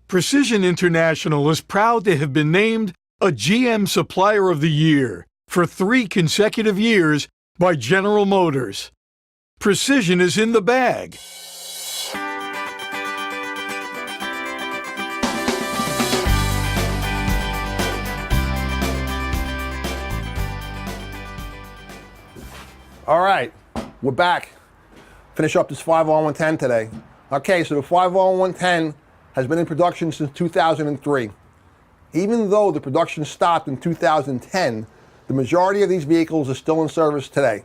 Precision International is proud to have been named a GM Supplier of the Year for 3 consecutive years by General Motors. Precision is in the bag. All right, we're back. Finish up this 5R110 today. Okay, so the 5R110 has been in production since 2003. Even though the production stopped in 2010, the majority of these vehicles are still in service today.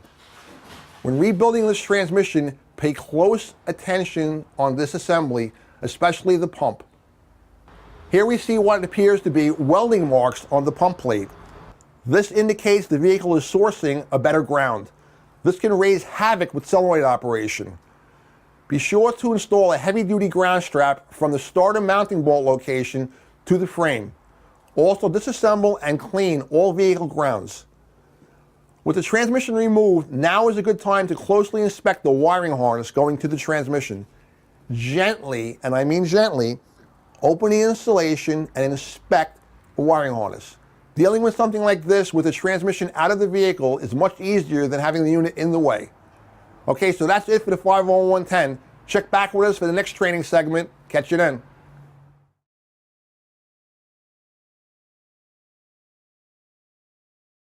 When rebuilding this transmission, pay close attention on this assembly, especially the pump. Here we see what appears to be welding marks on the pump plate. This indicates the vehicle is sourcing a better ground. This can raise havoc with solenoid operation. Be sure to install a heavy-duty ground strap from the starter mounting bolt location to the frame. Also disassemble and clean all vehicle grounds. With the transmission removed, now is a good time to closely inspect the wiring harness going to the transmission. Gently, and I mean gently, open the installation and inspect the wiring harness. Dealing with something like this with the transmission out of the vehicle is much easier than having the unit in the way. Okay, so that's it for the 5R110. Check back with us for the next training segment. Catch you then.